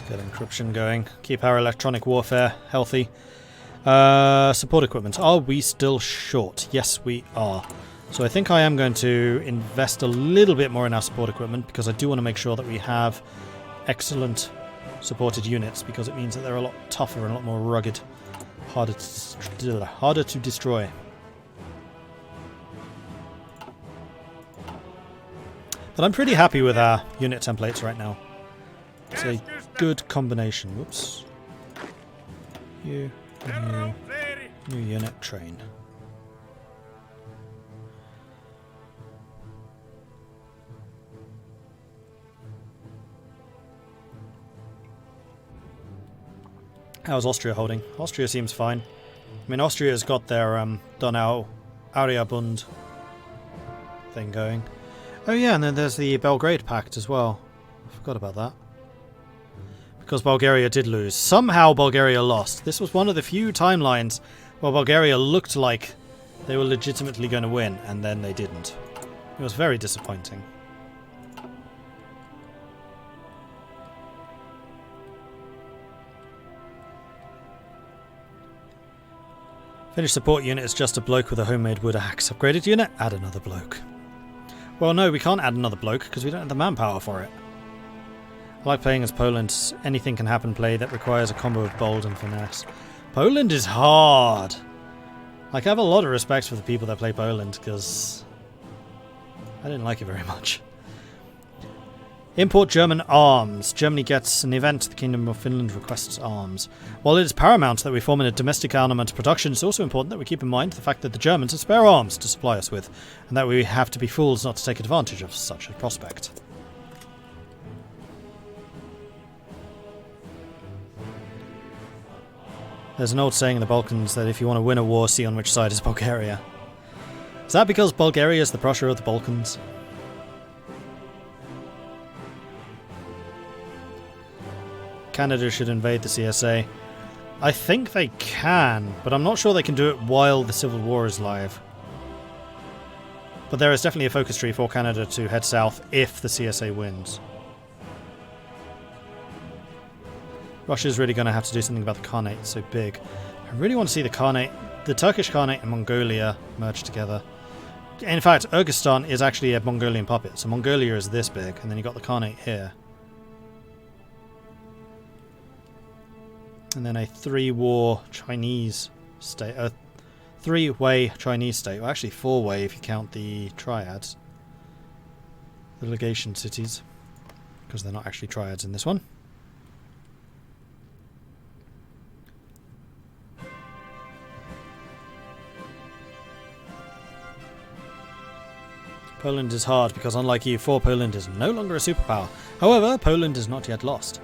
Get encryption going. Keep our electronic warfare healthy. Support equipment. Are we still short? Yes, we are. So I think I am going to invest a little bit more in our support equipment because I do want to make sure that we have excellent supported units because it means that they're a lot tougher and a lot more rugged. Harder to destroy. But I'm pretty happy with our unit templates right now. It's a good combination. Whoops. New unit, train. How's Austria holding? Austria seems fine. I mean, Austria's got their Donau Ariabund thing going. Oh yeah, and then there's the Belgrade Pact as well. I forgot about that. Because Bulgaria did lose. Somehow Bulgaria lost. This was one of the few timelines where Bulgaria looked like they were legitimately going to win, and then they didn't. It was very disappointing. Finnish support unit is just a bloke with a homemade wood axe. Upgraded unit? Add another bloke. Well, no, we can't add another bloke because we don't have the manpower for it. I like playing as Poland. Anything can happen play that requires a combo of bold and finesse. Poland is hard. Like, I have a lot of respect for the people that play Poland because I didn't like it very much. Import German arms. Germany gets an event. The Kingdom of Finland requests arms. While it is paramount that we form in a domestic armament production, it's also important that we keep in mind the fact that the Germans have spare arms to supply us with, and that we have to be fools not to take advantage of such a prospect. There's an old saying in the Balkans that if you want to win a war, see on which side is Bulgaria. Is that because Bulgaria is the Prussia of the Balkans? Canada should invade the CSA. I think they can, but I'm not sure they can do it while the Civil War is live. But there is definitely a focus tree for Canada to head south if the CSA wins. Russia's really going to have to do something about the Khanate, it's so big. I really want to see the Khanate, the Turkish Khanate and Mongolia merge together. In fact, Kyrgyzstan is actually a Mongolian puppet, so Mongolia is this big, and then you got the Khanate here. And then a three-war Chinese state, a three-way Chinese state, well actually four-way if you count the triads. The legation cities, because they're not actually triads in this one. Poland is hard because unlike EU4, Poland is no longer a superpower. However, Poland is not yet lost.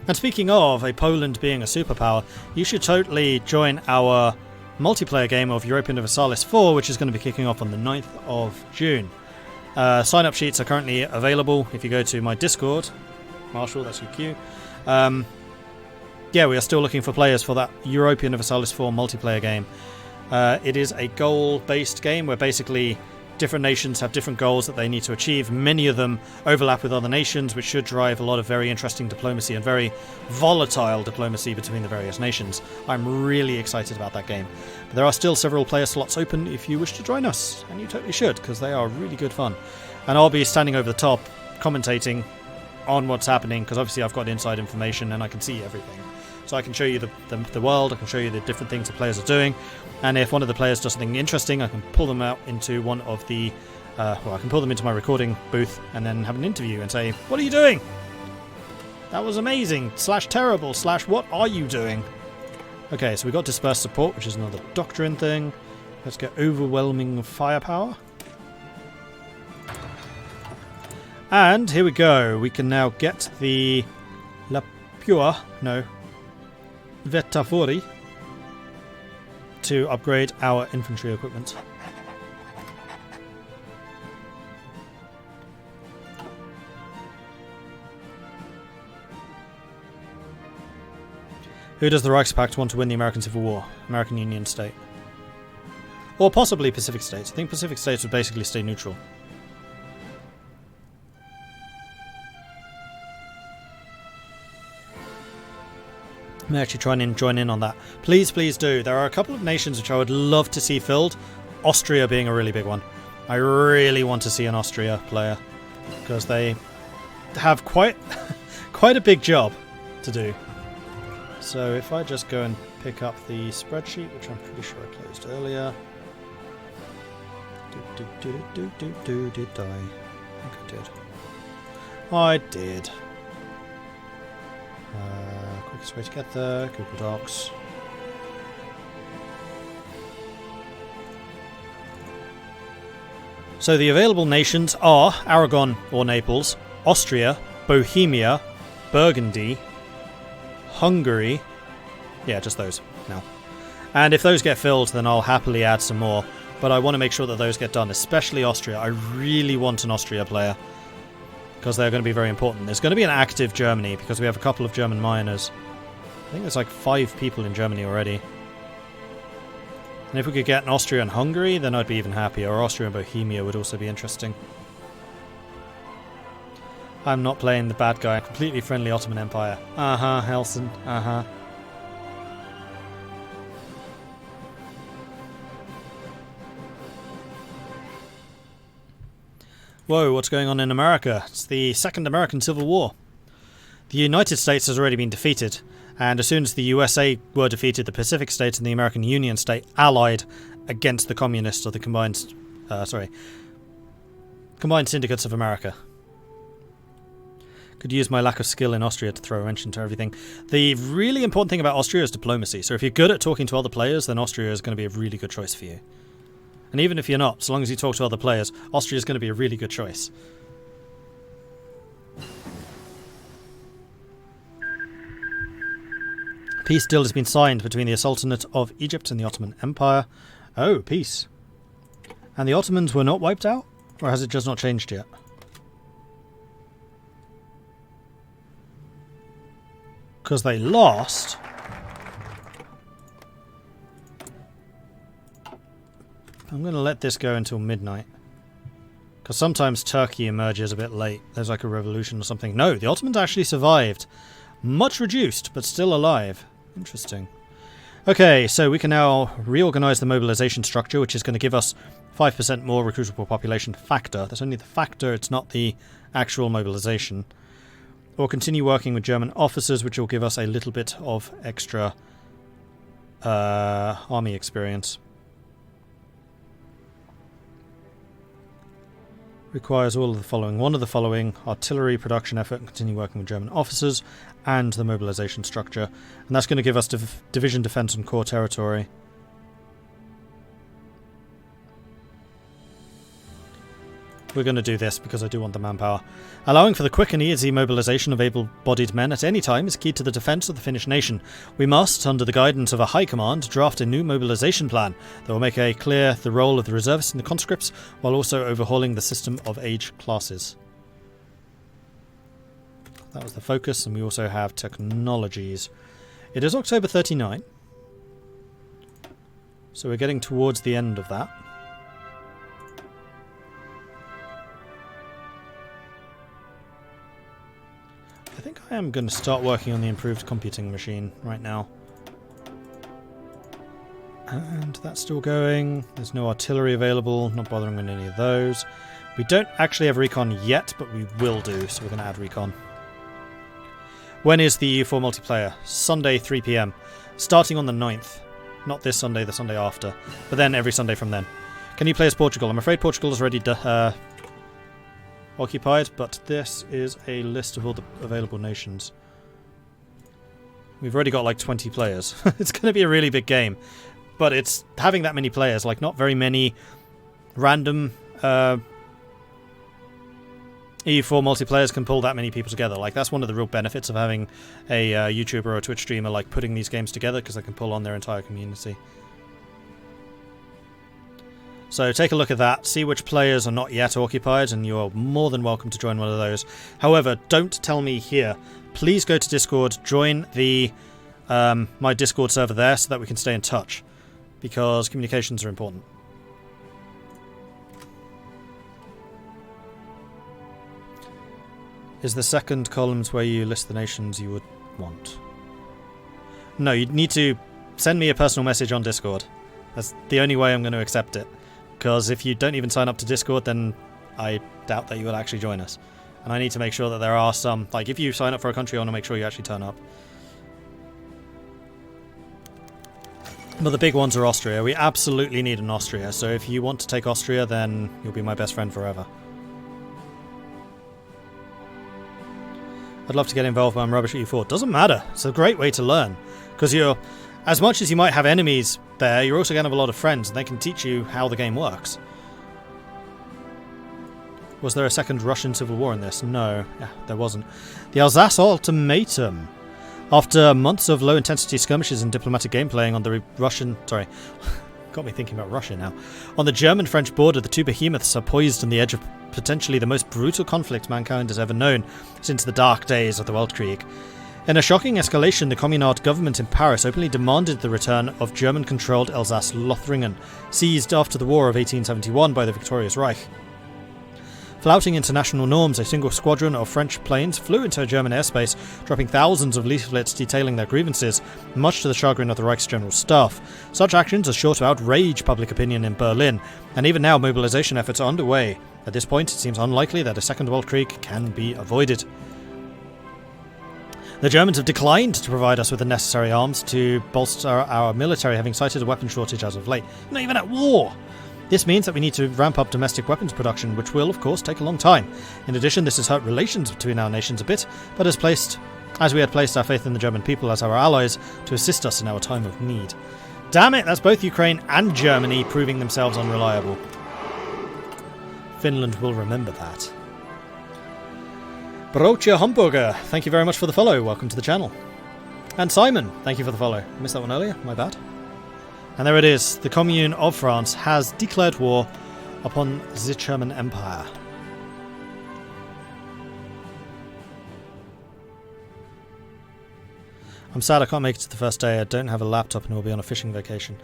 And speaking of a Poland being a superpower, you should totally join our multiplayer game of Europa Universalis 4, which is going to be kicking off on the 9th of June. Sign-up sheets are currently available if you go to my Discord. Marshall, that's your cue. Yeah, we are still looking for players for that Europa Universalis 4 multiplayer game. It is a goal-based game where basically different nations have different goals that they need to achieve. Many of them overlap with other nations, which should drive a lot of very interesting diplomacy and very volatile diplomacy between the various nations. I'm really excited about that game. But there are still several player slots open if you wish to join us, and you totally should, because they are really good fun. And I'll be standing over the top, commentating on what's happening, because obviously I've got inside information and I can see everything. So I can show you the world, I can show you the different things the players are doing, and if one of the players does something interesting, I can pull them out into one of the, I can pull them into my recording booth and then have an interview and say, what are you doing? That was amazing, / terrible, / what are you doing? Okay, so we got dispersed support, which is another doctrine thing. Let's get overwhelming firepower. And here we go, we can now get the Vetafori to upgrade our infantry equipment. Who does the Reichspakt want to win the American Civil War? American Union State. Or possibly Pacific States. I think Pacific States would basically stay neutral. may actually try and join in on that. Please, please do. There are a couple of nations which I would love to see filled. Austria being a really big one. I really want to see an Austria player because they have quite a big job to do. So if I just go and pick up the spreadsheet, which I'm pretty sure I closed earlier. Did I? I think I did. I did. Quickest way to get there, Google Docs. So the available nations are Aragon or Naples, Austria, Bohemia, Burgundy, Hungary. Yeah, just those now. And if those get filled, then I'll happily add some more. But I want to make sure that those get done, especially Austria. I really want an Austria player because they're going to be very important. There's going to be an active Germany because we have a couple of German miners. I think there's like 5 people in Germany already. And if we could get an Austria and Hungary, then I'd be even happier. Or Austria and Bohemia would also be interesting. I'm not playing the bad guy. Completely friendly Ottoman Empire. Uh-huh, Helson. Uh-huh. Whoa, what's going on in America? It's the Second American Civil War. The United States has already been defeated, and as soon as the USA were defeated, the Pacific States and the American Union State allied against the Communists, or the Combined Syndicates of America. Could use my lack of skill in Austria to throw a wrench into everything. The really important thing about Austria is diplomacy, so if you're good at talking to other players, then Austria is going to be a really good choice for you. And even if you're not, so long as you talk to other players, Austria is going to be a really good choice. Peace deal has been signed between the Sultanate of Egypt and the Ottoman Empire. Oh, peace. And the Ottomans were not wiped out? Or has it just not changed yet? Because they lost. I'm going to let this go until midnight. Because sometimes Turkey emerges a bit late. There's like a revolution or something. No, the Ottomans actually survived. Much reduced, but still alive. Interesting. Okay, so we can now reorganize the mobilization structure, which is going to give us 5% more recruitable population factor. That's only the factor, it's not the actual mobilization. Or continue working with German officers, which will give us a little bit of extra army experience. Requires all of the following. One of the following: artillery production effort and continue working with German officers, and the mobilization structure. And that's going to give us division defense on core territory. We're going to do this because I do want the manpower. Allowing for the quick and easy mobilization of able-bodied men at any time is key to the defence of the Finnish nation. We must, under the guidance of a high command, draft a new mobilization plan that will make clear the role of the reservists and the conscripts, while also overhauling the system of age classes. That was the focus, and we also have technologies. It is October 39, so we're getting towards the end of that. I think I am going to start working on the improved computing machine right now. And that's still going. There's no artillery available, not bothering with any of those. We don't actually have recon yet, but we will do, so we're going to add recon. When is the EU4 multiplayer? Sunday, 3 PM. Starting on the 9th. Not this Sunday, the Sunday after. But then every Sunday from then. Can you play as Portugal? I'm afraid Portugal is already occupied, but this is a list of all the available nations. We've already got like 20 players. It's going to be a really big game. But it's having that many players, like not very many random EU4 multiplayers can pull that many people together. Like, that's one of the real benefits of having a YouTuber or a Twitch streamer, like, putting these games together, because they can pull on their entire community. So take a look at that, see which players are not yet occupied, and you're more than welcome to join one of those. However, don't tell me here. Please go to Discord, join the my Discord server there so that we can stay in touch, because communications are important. Is the second columns where you list the nations you would want? No, you need to send me a personal message on Discord. That's the only way I'm going to accept it. Because if you don't even sign up to Discord, then I doubt that you will actually join us. And I need to make sure that there are some... Like, if you sign up for a country, I want to make sure you actually turn up. But the big ones are Austria. We absolutely need an Austria. So if you want to take Austria, then you'll be my best friend forever. I'd love to get involved, but I'm rubbish at U4. Doesn't matter. It's a great way to learn. Because you're... As much as you might have enemies there, you're also going to have a lot of friends, and they can teach you how the game works. Was there a second Russian civil war in this? No, there wasn't. The Alsace Ultimatum. After months of low-intensity skirmishes and diplomatic game playing on the Russian... Sorry, got me thinking about Russia now. On the German-French border, the two behemoths are poised on the edge of potentially the most brutal conflict mankind has ever known since the dark days of the WeltKrieg. In a shocking escalation, the Communard government in Paris openly demanded the return of German-controlled Alsace-Lothringen, seized after the War of 1871 by the victorious Reich. Flouting international norms, a single squadron of French planes flew into German airspace, dropping thousands of leaflets detailing their grievances, much to the chagrin of the Reich's general staff. Such actions are sure to outrage public opinion in Berlin, and even now mobilization efforts are underway. At this point, it seems unlikely that a second WeltKrieg can be avoided. The Germans have declined to provide us with the necessary arms to bolster our military, having cited a weapon shortage as of late. Not even at war! This means that we need to ramp up domestic weapons production, which will, of course, take a long time. In addition, this has hurt relations between our nations a bit, but as we had placed our faith in the German people as our allies to assist us in our time of need. Damn it, that's both Ukraine and Germany proving themselves unreliable. Finland will remember that. Brocha Hamburger, thank you very much for the follow. Welcome to the channel. And Simon, thank you for the follow. I missed that one earlier, my bad. And there it is. The Commune of France has declared war upon the German Empire. I'm sad I can't make it to the first day. I don't have a laptop and we'll be on a fishing vacation.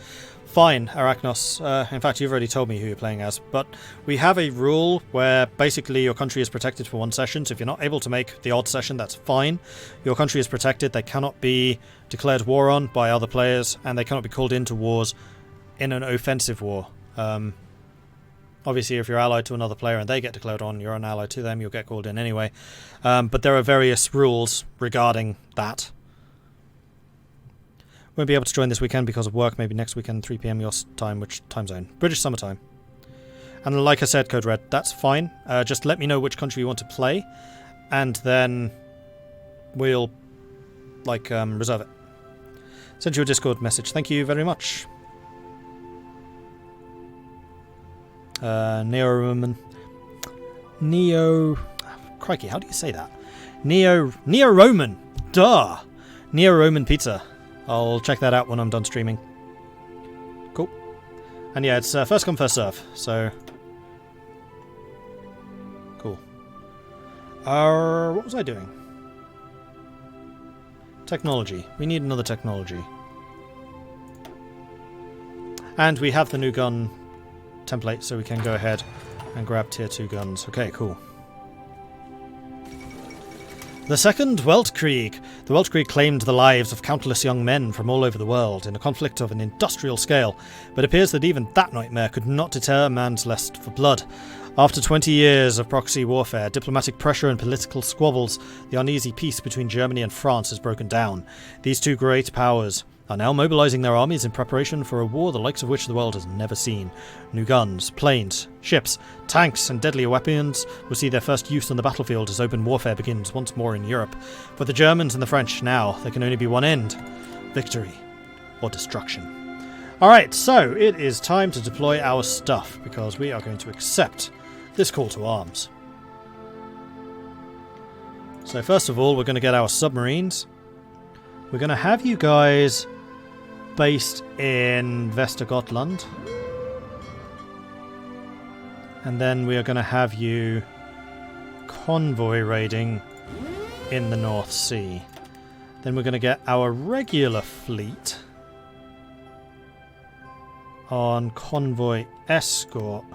Fine, Arachnos. In fact, you've already told me who you're playing as. But we have a rule where basically your country is protected for one session. So if you're not able to make the odd session, that's fine. Your country is protected. They cannot be declared war on by other players. And they cannot be called into wars in an offensive war. Obviously, if you're allied to another player and they get declared on, you're an ally to them. You'll get called in anyway. But there are various rules regarding that. Won't be able to join this weekend because of work. Maybe next weekend, 3 PM your time. Which time zone? British summertime. And like I said, Code Red, that's fine. Just let me know which country you want to play, and then we'll reserve it. Send you a Discord message. Thank you very much. Crikey, how do you say that? Neo-Roman. Duh. Neo-Roman pizza. I'll check that out when I'm done streaming. Cool. And yeah, it's first come, first serve, so... Cool. What was I doing? Technology. We need another technology. And we have the new gun template, so we can go ahead and grab tier 2 guns. Okay, cool. The Second WeltKrieg. The WeltKrieg claimed the lives of countless young men from all over the world in a conflict of an industrial scale, but it appears that even that nightmare could not deter man's lust for blood. After 20 years of proxy warfare, diplomatic pressure and political squabbles, the uneasy peace between Germany and France has broken down. These two great powers are now mobilizing their armies in preparation for a war the likes of which the world has never seen. New guns, planes, ships, tanks and deadlier weapons will see their first use on the battlefield as open warfare begins once more in Europe. For the Germans and the French now, there can only be one end: victory or destruction. Alright, so it is time to deploy our stuff, because we are going to accept this call to arms. So first of all, we're going to get our submarines. We're going to have you guys based in Västergötland. And then we are going to have you convoy raiding in the North Sea. Then we're going to get our regular fleet on convoy escort.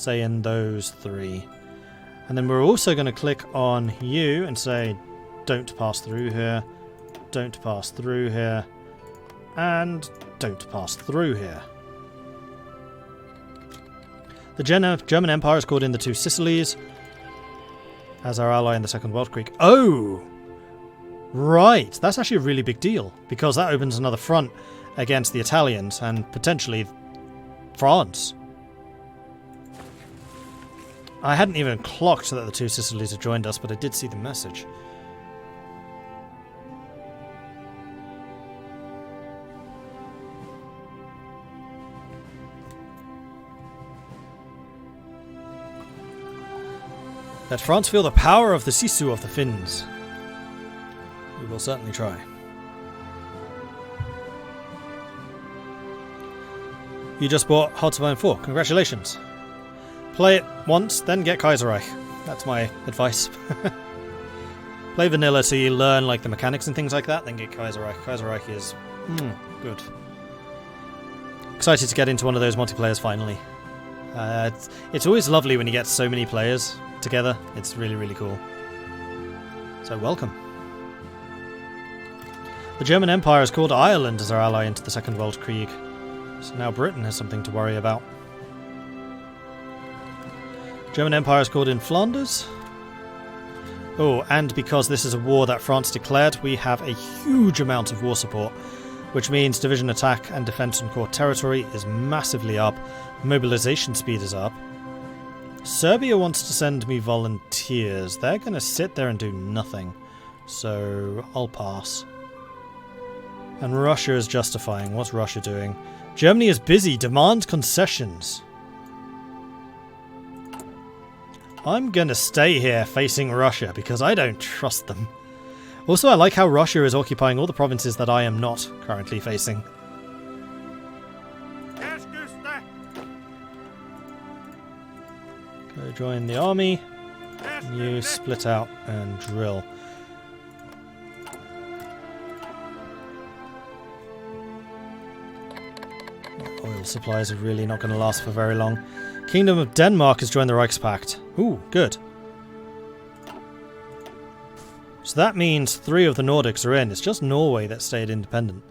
say in those 3. And then we're also going to click on you and say, don't pass through here, don't pass through here, and don't pass through here. The German Empire has called in the 2 Sicilies as our ally in the Second WeltKrieg. Oh! Right, that's actually a really big deal, because that opens another front against the Italians and potentially France. I hadn't even clocked that the 2 Sicilies had joined us, but I did see the message. Let France feel the power of the Sisu of the Finns. We will certainly try. You just bought Hearts of Iron 4. Congratulations. Play it once, then get Kaiserreich. That's my advice. Play vanilla so you learn like the mechanics and things like that, then get Kaiserreich. Kaiserreich is good. Excited to get into one of those multiplayers finally. It's always lovely when you get so many players together. It's really, really cool. So welcome. The German Empire has called Ireland as our ally into the Second WeltKrieg. So now Britain has something to worry about. German Empire has called in Flanders. Oh, and because this is a war that France declared, we have a huge amount of war support, which means division attack and defense on core territory is massively up. Mobilization speed is up. Serbia wants to send me volunteers. They're going to sit there and do nothing. So I'll pass. And Russia is justifying. What's Russia doing? Germany is busy. Demand concessions. I'm going to stay here facing Russia because I don't trust them. Also, I like how Russia is occupying all the provinces that I am not currently facing. Go join the army. You split out and drill. Oil supplies are really not going to last for very long. Kingdom of Denmark has joined the Reichspakt. Ooh, good. So that means 3 of the Nordics are in. It's just Norway that stayed independent.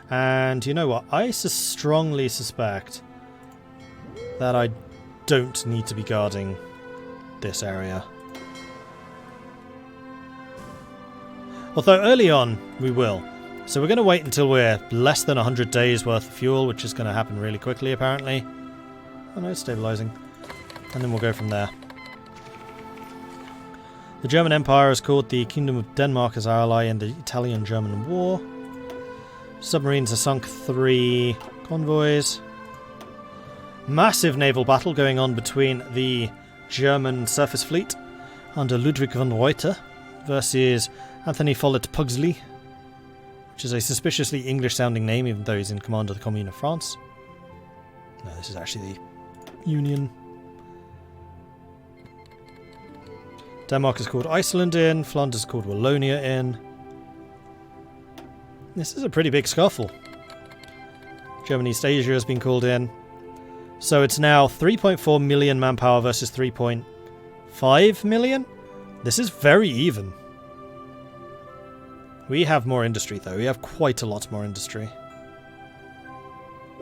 And you know what? I strongly suspect that I don't need to be guarding this area. Although early on, we will. So we're going to wait until we're less than 100 days worth of fuel, which is going to happen really quickly, apparently. Oh no, it's stabilizing. And then we'll go from there. The German Empire has called the Kingdom of Denmark as our ally in the Italian-German War. Submarines have sunk 3 convoys. Massive naval battle going on between the German surface fleet under Ludwig von Reuter versus Anthony Follett Pugsley, which is a suspiciously English-sounding name, even though he's in command of the Commune of France. No, this is actually the Union. Denmark has called Iceland in. Flanders has called Wallonia in. This is a pretty big scuffle. German East Asia has been called in. So it's now 3.4 million manpower versus 3.5 million? This is very even. We have more industry, though. We have quite a lot more industry.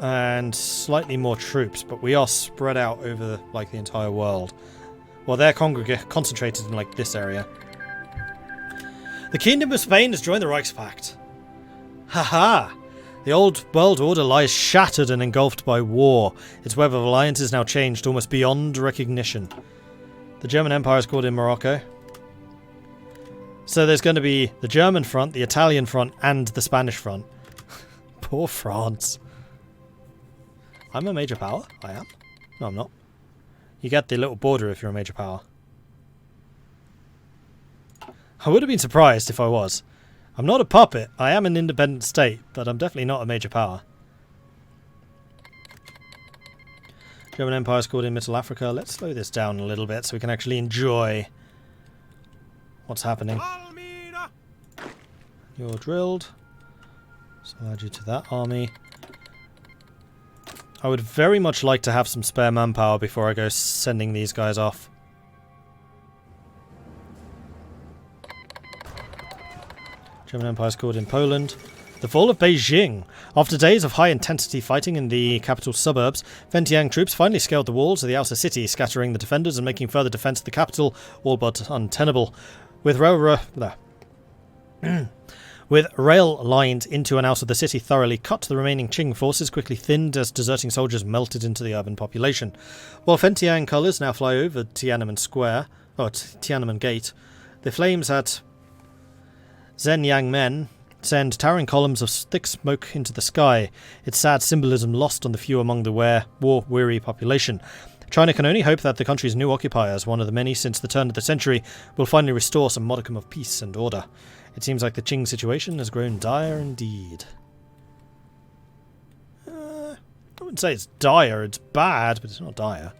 And slightly more troops, but we are spread out over, like, the entire world. Well, they're concentrated in, like, this area. The Kingdom of Spain has joined the Reichspakt. Haha! The old world order lies shattered and engulfed by war. Its web of alliance is now changed almost beyond recognition. The German Empire is called in Morocco. So there's going to be the German front, the Italian front, and the Spanish front. Poor France. I'm a major power. I am. No, I'm not. You get the little border if you're a major power. I would have been surprised if I was. I'm not a puppet. I am an independent state, but I'm definitely not a major power. German Empire is called in Middle Africa. Let's slow this down a little bit so we can actually enjoy what's happening. You're drilled. So I'll add you to that army. I would very much like to have some spare manpower before I go sending these guys off. German Empire's called in Poland. The fall of Beijing. After days of high-intensity fighting in the capital suburbs, Vientiane troops finally scaled the walls of the outer city, scattering the defenders and making further defence of the capital all but untenable. With rail lines into and out of the city thoroughly cut, the remaining Qing forces quickly thinned as deserting soldiers melted into the urban population. While Vientiane colours now fly over Tiananmen Square, or Tiananmen Gate, the flames at Zhenyangmen send towering columns of thick smoke into the sky, its sad symbolism lost on the few among the war-weary population. China can only hope that the country's new occupiers, one of the many since the turn of the century, will finally restore some modicum of peace and order. It seems like the Qing situation has grown dire indeed. I wouldn't say it's dire, it's bad, but it's not dire.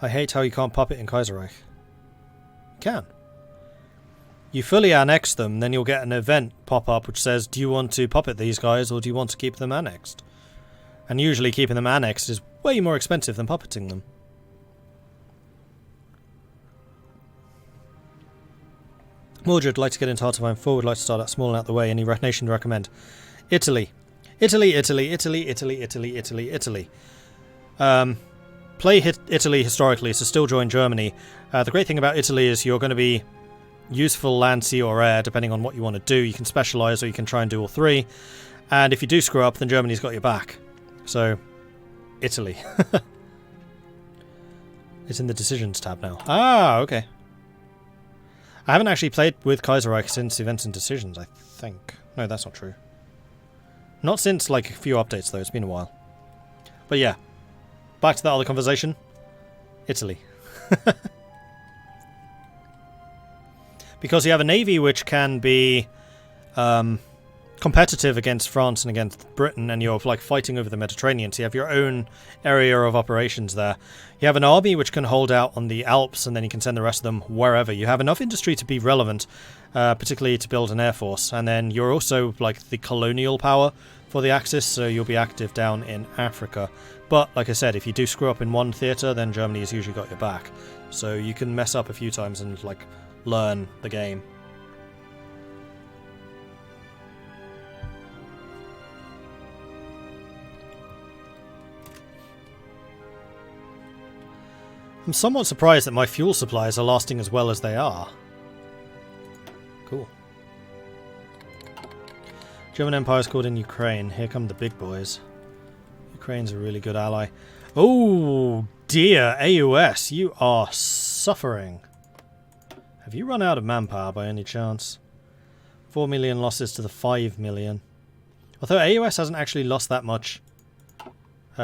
I hate how you can't pop it in Kaiserreich. You can. You fully annex them, then you'll get an event pop up which says, do you want to puppet these guys or do you want to keep them annexed? And usually keeping them annexed is way more expensive than puppeting them. Mordred would like to get into Heart of Iron 4, would like to start out small and out the way. Any nation to recommend? Italy. Italy. Play Italy historically, so still join Germany. The great thing about Italy is you're going to be useful land, sea or air, depending on what you want to do. You can specialise or you can try and do all three. And if you do screw up, then Germany's got your back. So, Italy. It's in the decisions tab now. Ah, okay. I haven't actually played with Kaiserreich since Events and Decisions, I think. No, that's not true. Not since, like, a few updates, though. It's been a while. But yeah. Back to that other conversation. Italy. Because you have a navy which can be competitive against France and against Britain, and you're like fighting over the Mediterranean, so you have your own area of operations there. You have an army which can hold out on the Alps, and then you can send the rest of them wherever. You have enough industry to be relevant, particularly to build an air force, and then you're also like the colonial power for the Axis, so you'll be active down in Africa. But like I said, if you do screw up in one theatre, then Germany has usually got your back. So you can mess up a few times and like learn the game. I'm somewhat surprised that my fuel supplies are lasting as well as they are. Cool. German Empire's called in Ukraine. Here come the big boys. Ukraine's a really good ally. Oh dear, AUS, you are suffering. Have you run out of manpower by any chance? 4 million losses to the 5 million. Although AUS hasn't actually lost that much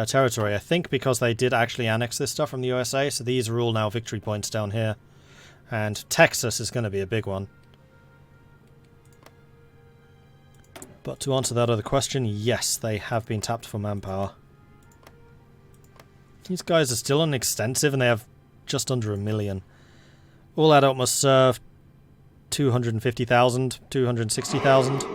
territory, I think because they did actually annex this stuff from the USA, so these are all now victory points down here. And Texas is going to be a big one. But to answer that other question, yes, they have been tapped for manpower. These guys are still unextensive and they have just under 1 million. All adult must serve 250,000, 260,000. And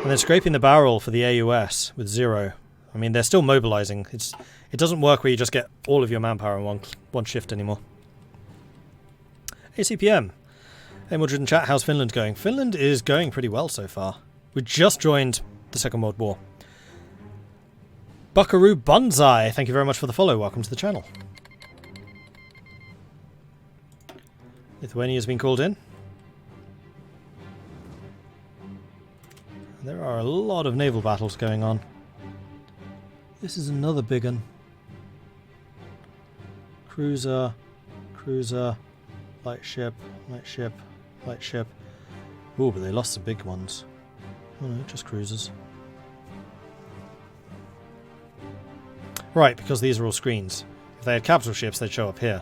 they're scraping the barrel for the AUS with 0. I mean, they're still mobilizing. It doesn't work where you just get all of your manpower in one shift anymore. ACPM. Hey, Mordred in chat, how's Finland going? Finland is going pretty well so far. We just joined the Second World War. Buckaroo Bonsai, thank you very much for the follow. Welcome to the channel. Lithuania has been called in. There are a lot of naval battles going on. This is another big one. Cruiser, cruiser, light ship, light ship, light ship. Ooh, but they lost some big ones. Oh no, just cruisers. Right, because these are all screens. If they had capital ships, they'd show up here.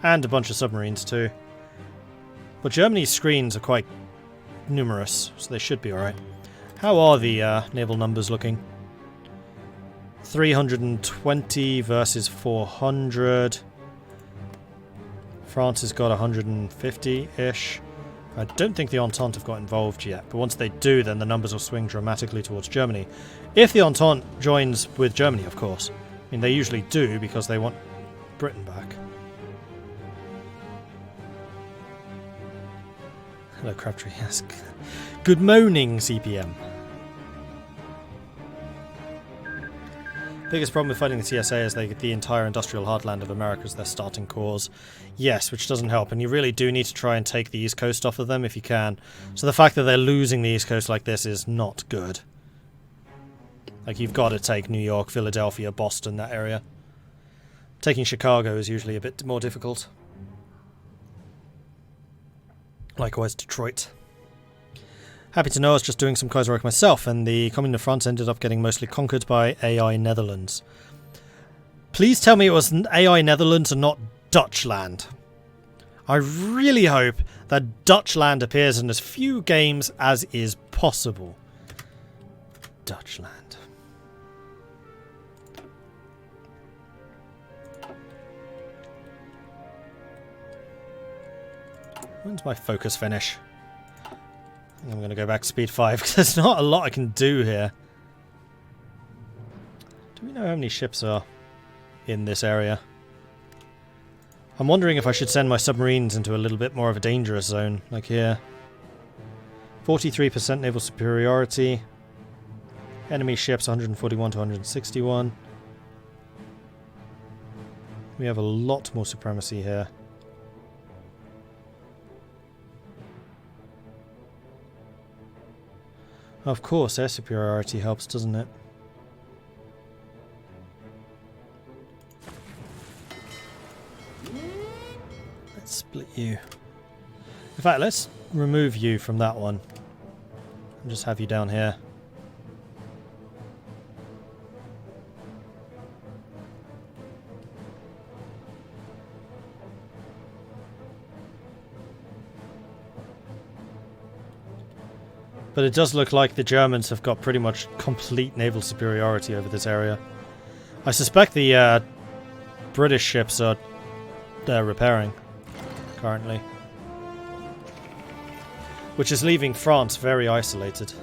And a bunch of submarines too. But Germany's screens are quite numerous, so they should be alright. How are the naval numbers looking? 320 versus 400. France has got 150-ish. I don't think the Entente have got involved yet, but once they do, then the numbers will swing dramatically towards Germany. If the Entente joins with Germany, of course. I mean, they usually do because they want Britain back. Hello, Crabtree. Yes. Good morning, CPM. Biggest problem with fighting the TSA is they get the entire industrial heartland of America as their starting cause. Yes, which doesn't help, and you really do need to try and take the East Coast off of them if you can. So the fact that they're losing the East Coast like this is not good. Like, you've got to take New York, Philadelphia, Boston, that area. Taking Chicago is usually a bit more difficult. Likewise, Detroit. Happy to know I was just doing some Kaiserreich myself, and the Communist France ended up getting mostly conquered by AI Netherlands. Please tell me it was AI Netherlands and not Dutchland. I really hope that Dutchland appears in as few games as is possible. Dutchland. When's my focus finish? I'm going to go back to speed 5 because there's not a lot I can do here. Do we know how many ships are in this area? I'm wondering if I should send my submarines into a little bit more of a dangerous zone, like here. 43% naval superiority. Enemy ships 141 to 161. We have a lot more supremacy here. Of course, air superiority helps, doesn't it? Let's split you. In fact, let's remove you from that one. And just have you down here. But it does look like the Germans have got pretty much complete naval superiority over this area. I suspect the British ships are repairing currently. Which is leaving France very isolated.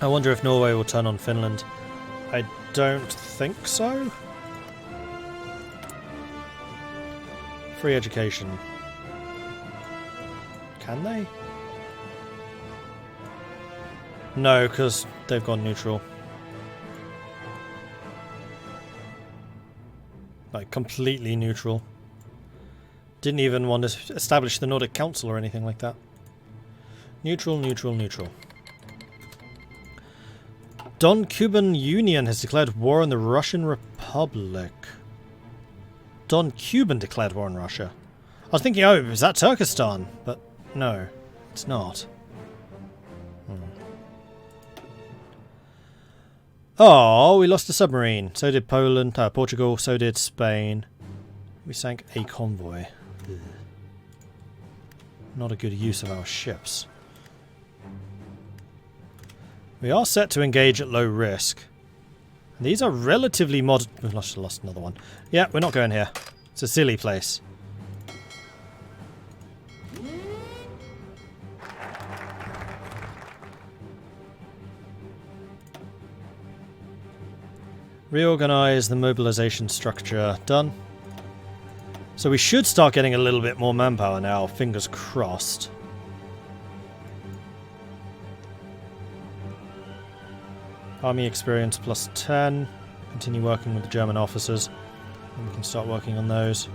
I wonder if Norway will turn on Finland. I don't think so. Free education. Can they? No, because they've gone neutral. Like, completely neutral. Didn't even want to establish the Nordic Council or anything like that. Neutral, neutral, neutral. Don-Cuban Union has declared war on the Russian Republic. Don-Cuban declared war on Russia. I was thinking, oh, is that Turkestan? But no, it's not. Oh, we lost a submarine. So did Poland, Portugal, so did Spain. We sank a convoy. Ugh. Not a good use of our ships. We are set to engage at low risk. And these are relatively modern. We've lost another one. Yeah, we're not going here. It's a silly place. Reorganize the mobilization structure. Done. So we should start getting a little bit more manpower now. Fingers crossed. Army experience plus 10. Continue working with the German officers. And we can start working on those.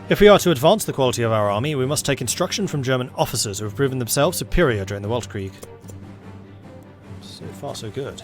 If we are to advance the quality of our army, we must take instruction from German officers who have proven themselves superior during the WeltKrieg. So far, so good.